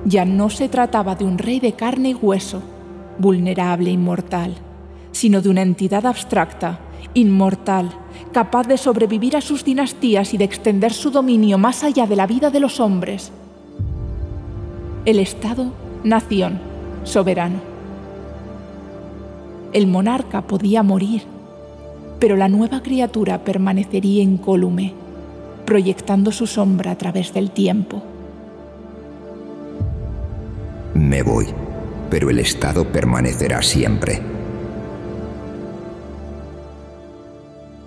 S1: Ya no se trataba de un rey de carne y hueso, vulnerable e inmortal, sino de una entidad abstracta, inmortal, capaz de sobrevivir a sus dinastías y de extender su dominio más allá de la vida de los hombres. El Estado-nación soberano. El monarca podía morir, pero la nueva criatura permanecería incólume, proyectando su sombra a través del tiempo.
S3: Me voy, pero el Estado permanecerá siempre.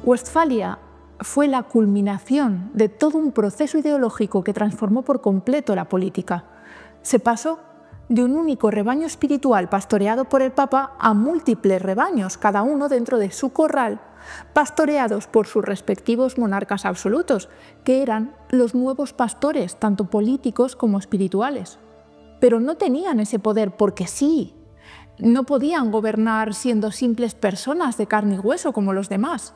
S2: Westfalia fue la culminación de todo un proceso ideológico que transformó por completo la política. Se pasó de un único rebaño espiritual pastoreado por el Papa a múltiples rebaños, cada uno dentro de su corral, pastoreados por sus respectivos monarcas absolutos, que eran los nuevos pastores, tanto políticos como espirituales. Pero no tenían ese poder porque sí. No podían gobernar siendo simples personas de carne y hueso como los demás.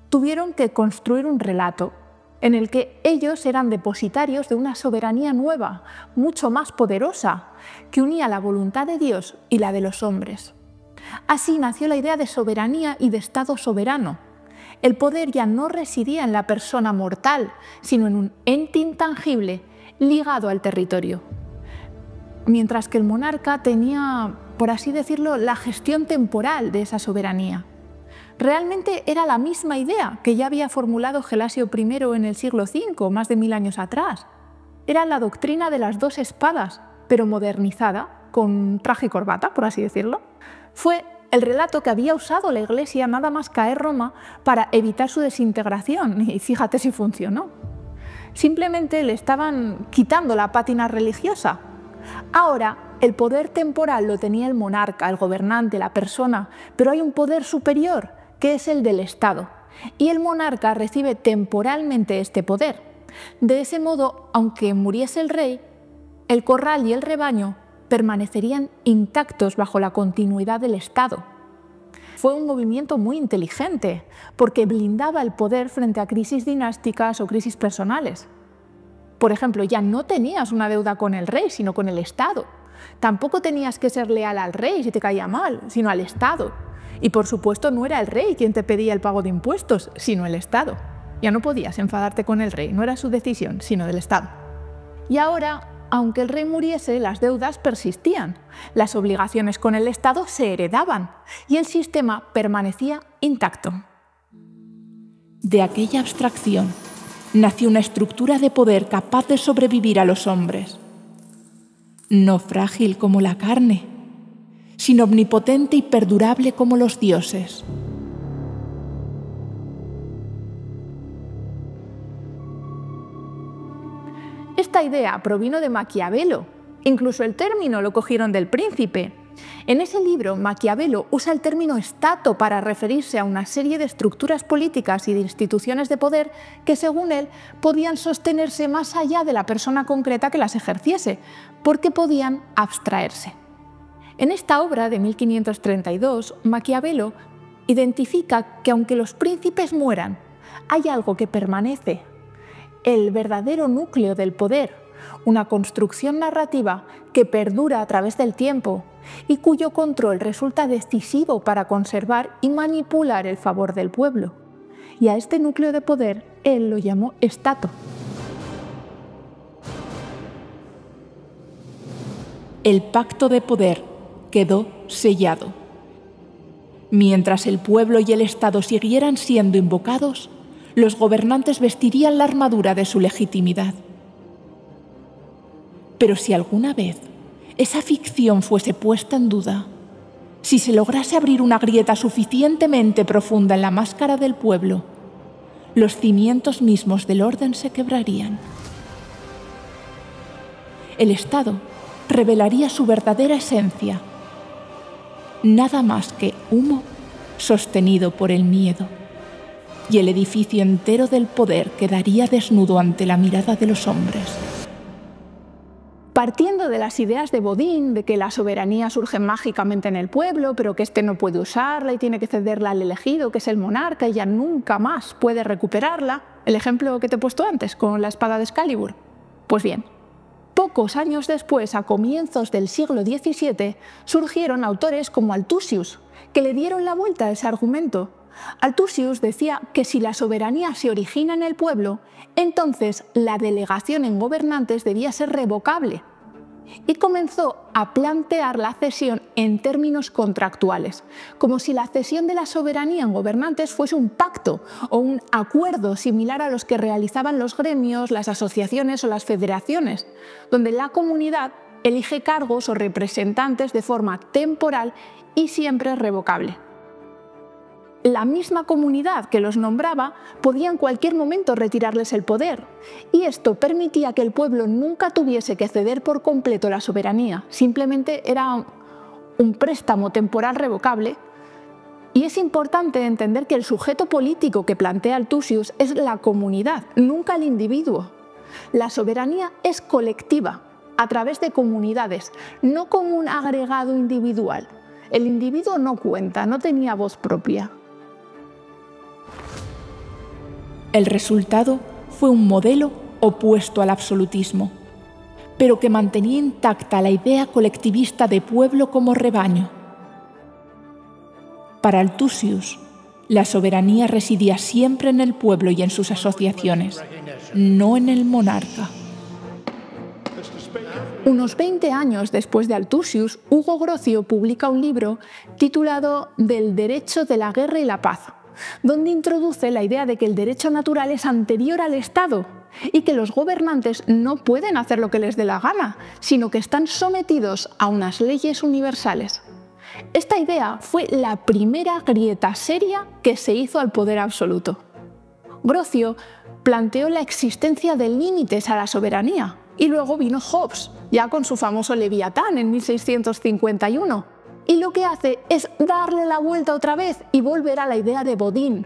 S2: Tuvieron que construir un relato en el que ellos eran depositarios de una soberanía nueva, mucho más poderosa, que unía la voluntad de Dios y la de los hombres. Así nació la idea de soberanía y de Estado soberano. El poder ya no residía en la persona mortal, sino en un ente intangible ligado al territorio. Mientras que el monarca tenía, por así decirlo, la gestión temporal de esa soberanía. Realmente era la misma idea que ya había formulado Gelasio I en el siglo V, más de 1000 años atrás. Era la doctrina de las dos espadas, pero modernizada, con traje y corbata, por así decirlo. Fue el relato que había usado la Iglesia nada más caer Roma para evitar su desintegración, y fíjate si funcionó. Simplemente le estaban quitando la pátina religiosa. Ahora, el poder temporal lo tenía el monarca, el gobernante, la persona, pero hay un poder superior, que es el del Estado, y el monarca recibe temporalmente este poder. De ese modo, aunque muriese el rey, el corral y el rebaño permanecerían intactos bajo la continuidad del Estado. Fue un movimiento muy inteligente, porque blindaba el poder frente a crisis dinásticas o crisis personales. Por ejemplo, ya no tenías una deuda con el rey, sino con el Estado. Tampoco tenías que ser leal al rey si te caía mal, sino al Estado. Y por supuesto no era el rey quien te pedía el pago de impuestos, sino el Estado. Ya no podías enfadarte con el rey, no era su decisión, sino del Estado. Y ahora, aunque el rey muriese, las deudas persistían, las obligaciones con el Estado se heredaban y el sistema permanecía intacto.
S1: De aquella abstracción nació una estructura de poder capaz de sobrevivir a los hombres. No frágil como la carne, sino omnipotente y perdurable como los dioses.
S2: Esta idea provino de Maquiavelo. Incluso el término lo cogieron del Príncipe. En ese libro, Maquiavelo usa el término Stato para referirse a una serie de estructuras políticas y de instituciones de poder que, según él, podían sostenerse más allá de la persona concreta que las ejerciese, porque podían abstraerse. En esta obra de 1532, Maquiavelo identifica que aunque los príncipes mueran, hay algo que permanece, el verdadero núcleo del poder, una construcción narrativa que perdura a través del tiempo y cuyo control resulta decisivo para conservar y manipular el favor del pueblo. Y a este núcleo de poder él lo llamó Stato.
S1: El pacto de poder quedó sellado. Mientras el pueblo y el Estado siguieran siendo invocados, los gobernantes vestirían la armadura de su legitimidad. Pero si alguna vez esa ficción fuese puesta en duda, si se lograse abrir una grieta suficientemente profunda en la máscara del pueblo, los cimientos mismos del orden se quebrarían. El Estado revelaría su verdadera esencia, nada más que humo sostenido por el miedo, y el edificio entero del poder quedaría desnudo ante la mirada de los hombres.
S2: Partiendo de las ideas de Bodin, de que la soberanía surge mágicamente en el pueblo, pero que éste no puede usarla y tiene que cederla al elegido, que es el monarca, y ya nunca más puede recuperarla, el ejemplo que te he puesto antes, con la espada de Excalibur. Pues bien, pocos años después, a comienzos del siglo XVII, surgieron autores como Althusius, que le dieron la vuelta a ese argumento. Althusius decía que si la soberanía se origina en el pueblo, entonces la delegación en gobernantes debía ser revocable, y comenzó a plantear la cesión en términos contractuales, como si la cesión de la soberanía en gobernantes fuese un pacto o un acuerdo similar a los que realizaban los gremios, las asociaciones o las federaciones, donde la comunidad elige cargos o representantes de forma temporal y siempre revocable. La misma comunidad que los nombraba podía en cualquier momento retirarles el poder, y esto permitía que el pueblo nunca tuviese que ceder por completo la soberanía, simplemente era un préstamo temporal revocable. Y es importante entender que el sujeto político que plantea Althusius es la comunidad, nunca el individuo. La soberanía es colectiva, a través de comunidades, no como un agregado individual. El individuo no cuenta, no tenía voz propia.
S1: El resultado fue un modelo opuesto al absolutismo, pero que mantenía intacta la idea colectivista de pueblo como rebaño. Para Althusius, la soberanía residía siempre en el pueblo y en sus asociaciones, no en el monarca.
S2: Unos 20 años después de Althusius, Hugo Grocio publica un libro titulado Del derecho de la guerra y la paz, donde introduce la idea de que el derecho natural es anterior al Estado y que los gobernantes no pueden hacer lo que les dé la gana, sino que están sometidos a unas leyes universales. Esta idea fue la primera grieta seria que se hizo al poder absoluto. Grocio planteó la existencia de límites a la soberanía, y luego vino Hobbes, ya con su famoso Leviatán en 1651, y lo que hace es darle la vuelta otra vez y volver a la idea de Bodin.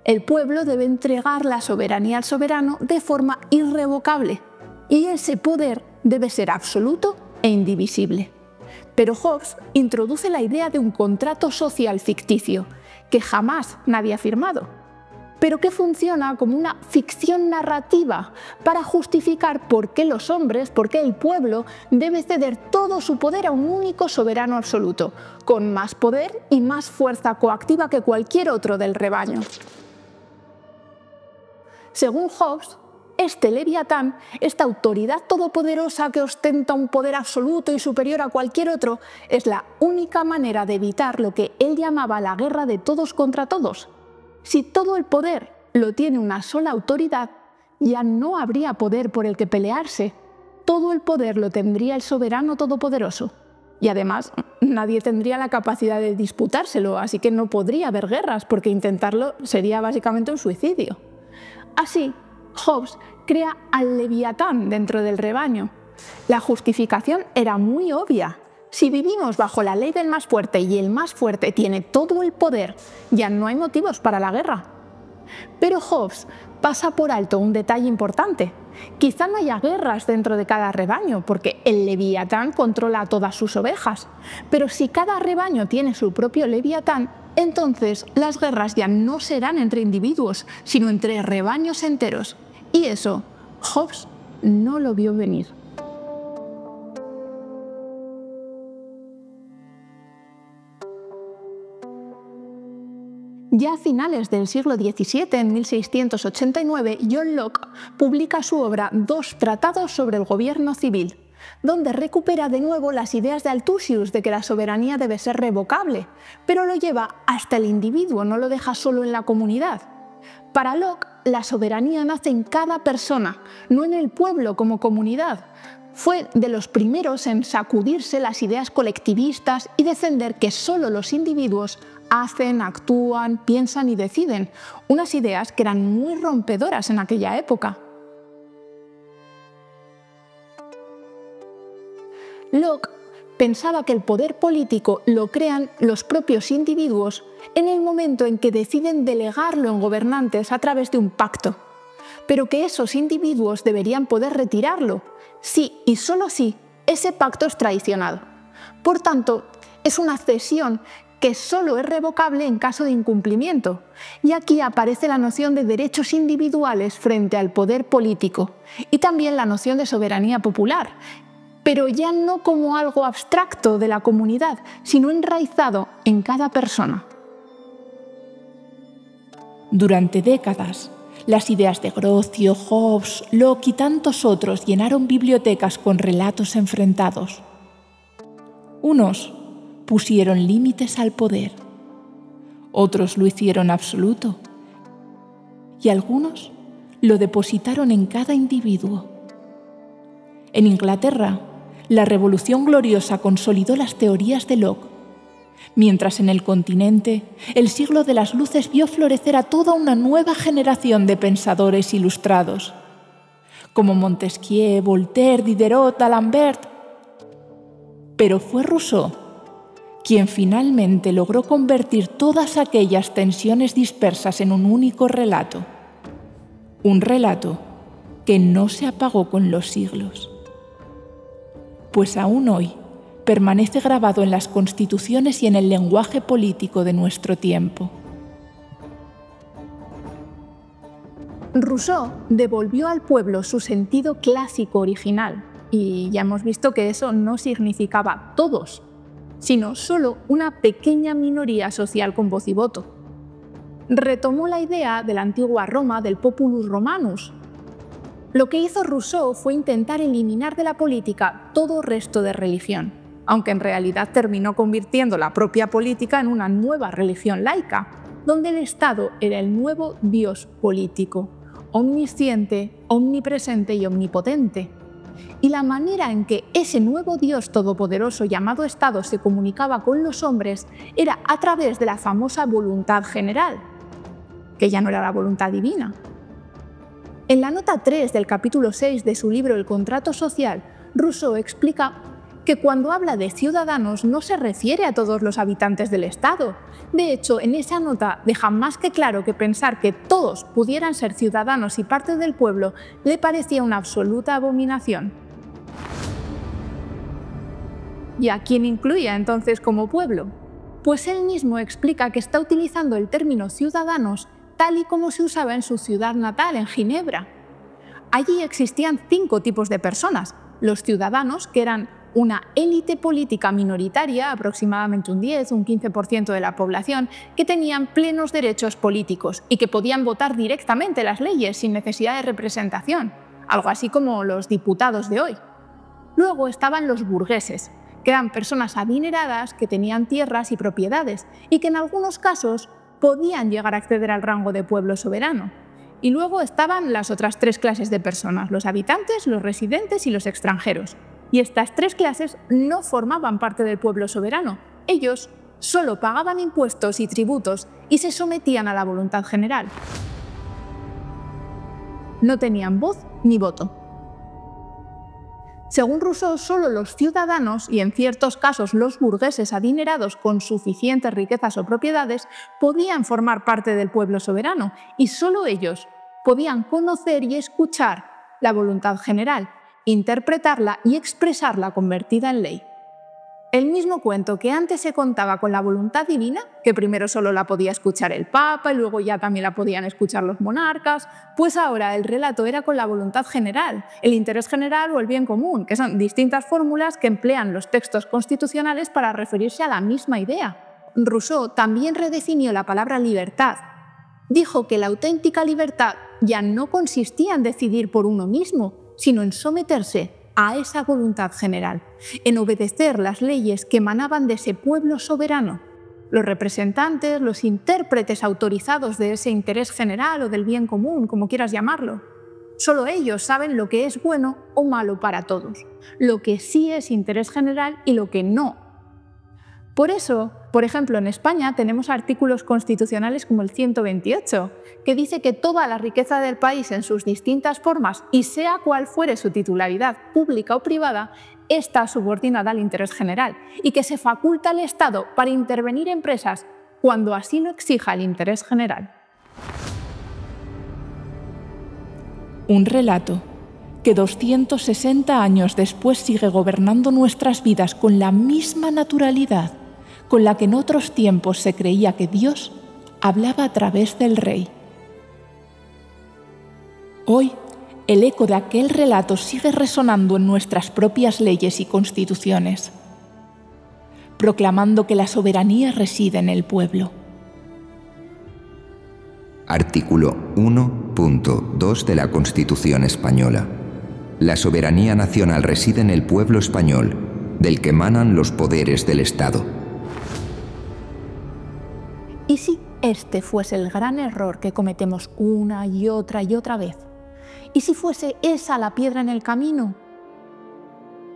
S2: El pueblo debe entregar la soberanía al soberano de forma irrevocable, y ese poder debe ser absoluto e indivisible. Pero Hobbes introduce la idea de un contrato social ficticio, que jamás nadie ha firmado, pero que funciona como una ficción narrativa para justificar por qué los hombres, por qué el pueblo debe ceder todo su poder a un único soberano absoluto, con más poder y más fuerza coactiva que cualquier otro del rebaño. Según Hobbes, este Leviatán, esta autoridad todopoderosa que ostenta un poder absoluto y superior a cualquier otro, es la única manera de evitar lo que él llamaba la guerra de todos contra todos. Si todo el poder lo tiene una sola autoridad, ya no habría poder por el que pelearse. Todo el poder lo tendría el soberano todopoderoso. Y además, nadie tendría la capacidad de disputárselo, así que no podría haber guerras, porque intentarlo sería básicamente un suicidio. Así, Hobbes crea al Leviatán dentro del rebaño. La justificación era muy obvia. Si vivimos bajo la ley del más fuerte y el más fuerte tiene todo el poder, ya no hay motivos para la guerra. Pero Hobbes pasa por alto un detalle importante. Quizá no haya guerras dentro de cada rebaño, porque el leviatán controla a todas sus ovejas. Pero si cada rebaño tiene su propio leviatán, entonces las guerras ya no serán entre individuos, sino entre rebaños enteros. Y eso, Hobbes no lo vio venir. Ya a finales del siglo XVII, en 1689, John Locke publica su obra Dos tratados sobre el gobierno civil, donde recupera de nuevo las ideas de Althusius de que la soberanía debe ser revocable, pero lo lleva hasta el individuo, no lo deja solo en la comunidad. Para Locke, la soberanía nace en cada persona, no en el pueblo como comunidad. Fue de los primeros en sacudirse las ideas colectivistas y defender que solo los individuos hacen, actúan, piensan y deciden, unas ideas que eran muy rompedoras en aquella época. Locke pensaba que el poder político lo crean los propios individuos en el momento en que deciden delegarlo en gobernantes a través de un pacto, pero que esos individuos deberían poder retirarlo, si y solo si ese pacto es traicionado. Por tanto, es una cesión que solo es revocable en caso de incumplimiento. Y aquí aparece la noción de derechos individuales frente al poder político y también la noción de soberanía popular, pero ya no como algo abstracto de la comunidad, sino enraizado en cada persona.
S1: Durante décadas, las ideas de Grocio, Hobbes, Locke y tantos otros llenaron bibliotecas con relatos enfrentados. Unos pusieron límites al poder, otros lo hicieron absoluto y algunos lo depositaron en cada individuo. En Inglaterra, la Revolución Gloriosa consolidó las teorías de Locke, mientras en el continente el siglo de las luces vio florecer a toda una nueva generación de pensadores ilustrados, como Montesquieu, Voltaire, Diderot, D'Alembert. Pero fue Rousseau quien finalmente logró convertir todas aquellas tensiones dispersas en un único relato. Un relato que no se apagó con los siglos. Pues aún hoy permanece grabado en las constituciones y en el lenguaje político de nuestro tiempo.
S2: Rousseau devolvió al pueblo su sentido clásico original, y ya hemos visto que eso no significaba todos, sino solo una pequeña minoría social con voz y voto. Retomó la idea de la antigua Roma del populus romanus. Lo que hizo Rousseau fue intentar eliminar de la política todo resto de religión, aunque en realidad terminó convirtiendo la propia política en una nueva religión laica, donde el Estado era el nuevo Dios político, omnisciente, omnipresente y omnipotente. Y la manera en que ese nuevo Dios todopoderoso llamado Estado se comunicaba con los hombres era a través de la famosa voluntad general, que ya no era la voluntad divina. En la nota 3 del capítulo 6 de su libro El contrato social, Rousseau explica que cuando habla de ciudadanos no se refiere a todos los habitantes del Estado. De hecho, en esa nota deja más que claro que pensar que todos pudieran ser ciudadanos y parte del pueblo le parecía una absoluta abominación. ¿Y a quién incluía entonces como pueblo? Pues él mismo explica que está utilizando el término ciudadanos tal y como se usaba en su ciudad natal, en Ginebra. Allí existían 5 tipos de personas: los ciudadanos, que eran una élite política minoritaria, aproximadamente un 10 o un 15% de la población, que tenían plenos derechos políticos y que podían votar directamente las leyes sin necesidad de representación, algo así como los diputados de hoy. Luego estaban los burgueses, que eran personas adineradas que tenían tierras y propiedades y que en algunos casos podían llegar a acceder al rango de pueblo soberano. Y luego estaban las otras 3 clases de personas: los habitantes, los residentes y los extranjeros. Y estas 3 clases no formaban parte del pueblo soberano. Ellos solo pagaban impuestos y tributos y se sometían a la voluntad general. No tenían voz ni voto. Según Rousseau, solo los ciudadanos y en ciertos casos los burgueses adinerados con suficientes riquezas o propiedades podían formar parte del pueblo soberano y solo ellos podían conocer y escuchar la voluntad general, interpretarla y expresarla convertida en ley. El mismo cuento que antes se contaba con la voluntad divina, que primero solo la podía escuchar el Papa y luego ya también la podían escuchar los monarcas, pues ahora el relato era con la voluntad general, el interés general o el bien común, que son distintas fórmulas que emplean los textos constitucionales para referirse a la misma idea. Rousseau también redefinió la palabra libertad. Dijo que la auténtica libertad ya no consistía en decidir por uno mismo, sino en someterse a esa voluntad general, en obedecer las leyes que emanaban de ese pueblo soberano. Los representantes, los intérpretes autorizados de ese interés general o del bien común, como quieras llamarlo. Solo ellos saben lo que es bueno o malo para todos, lo que sí es interés general y lo que no. Por eso, por ejemplo, en España tenemos artículos constitucionales como el 128, que dice que toda la riqueza del país en sus distintas formas, y sea cual fuere su titularidad pública o privada, está subordinada al interés general y que se faculta al Estado para intervenir en empresas cuando así lo exija el interés general.
S1: Un relato que 260 años después sigue gobernando nuestras vidas con la misma naturalidad con la que en otros tiempos se creía que Dios hablaba a través del rey. Hoy, el eco de aquel relato sigue resonando en nuestras propias leyes y constituciones, proclamando que la soberanía reside en el pueblo.
S3: Artículo 1.2 de la Constitución Española. La soberanía nacional reside en el pueblo español, del que emanan los poderes del Estado.
S2: ¿Y si este fuese el gran error que cometemos una y otra vez? ¿Y si fuese esa la piedra en el camino?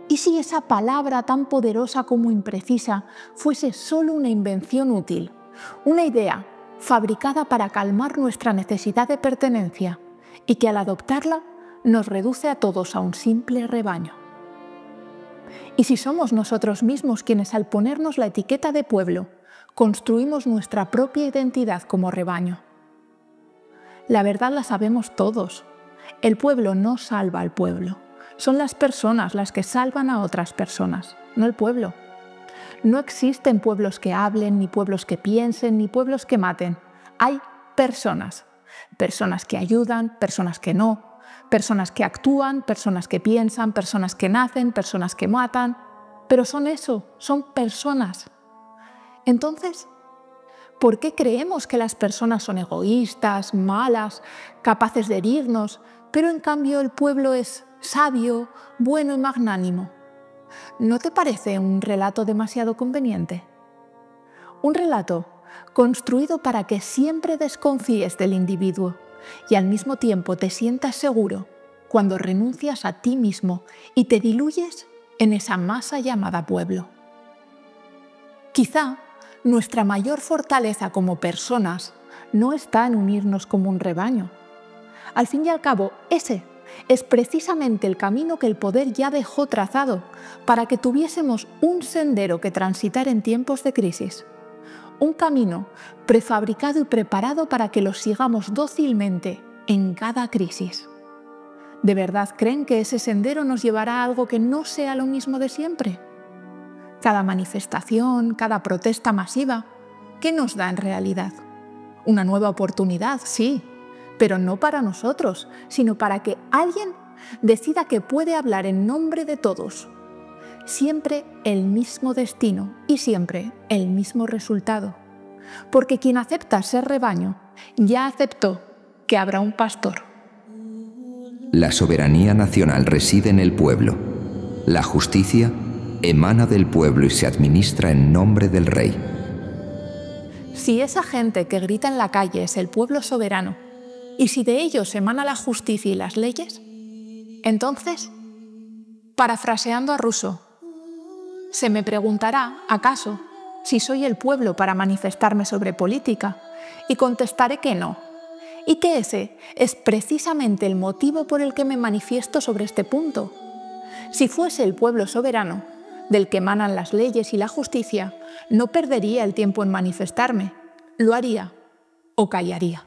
S2: ¿Y si esa palabra tan poderosa como imprecisa fuese solo una invención útil, una idea fabricada para calmar nuestra necesidad de pertenencia y que al adoptarla nos reduce a todos a un simple rebaño? ¿Y si somos nosotros mismos quienes al ponernos la etiqueta de pueblo construimos nuestra propia identidad como rebaño? La verdad la sabemos todos. El pueblo no salva al pueblo. Son las personas las que salvan a otras personas, no el pueblo. No existen pueblos que hablen, ni pueblos que piensen, ni pueblos que maten. Hay personas. Personas que ayudan, personas que no. Personas que actúan, personas que piensan, personas que nacen, personas que matan. Pero son eso, son personas. Entonces, ¿por qué creemos que las personas son egoístas, malas, capaces de herirnos, pero en cambio el pueblo es sabio, bueno y magnánimo? ¿No te parece un relato demasiado conveniente? Un relato construido para que siempre desconfíes del individuo y al mismo tiempo te sientas seguro cuando renuncias a ti mismo y te diluyes en esa masa llamada pueblo. Quizá nuestra mayor fortaleza como personas no está en unirnos como un rebaño. Al fin y al cabo, ese es precisamente el camino que el poder ya dejó trazado para que tuviésemos un sendero que transitar en tiempos de crisis. Un camino prefabricado y preparado para que lo sigamos dócilmente en cada crisis. ¿De verdad creen que ese sendero nos llevará a algo que no sea lo mismo de siempre? Cada manifestación, cada protesta masiva, ¿qué nos da en realidad? Una nueva oportunidad, sí, pero no para nosotros, sino para que alguien decida que puede hablar en nombre de todos. Siempre el mismo destino y siempre el mismo resultado. Porque quien acepta ser rebaño ya aceptó que habrá un pastor.
S3: La soberanía nacional reside en el pueblo. La justicia emana del pueblo y se administra en nombre del rey.
S2: Si esa gente que grita en la calle es el pueblo soberano, y si de ellos emana la justicia y las leyes, entonces, parafraseando a Rousseau, se me preguntará, ¿acaso, si soy el pueblo para manifestarme sobre política? Y contestaré que no, y que ese es precisamente el motivo por el que me manifiesto sobre este punto. Si fuese el pueblo soberano, del que emanan las leyes y la justicia, no perdería el tiempo en manifestarme, lo haría o callaría.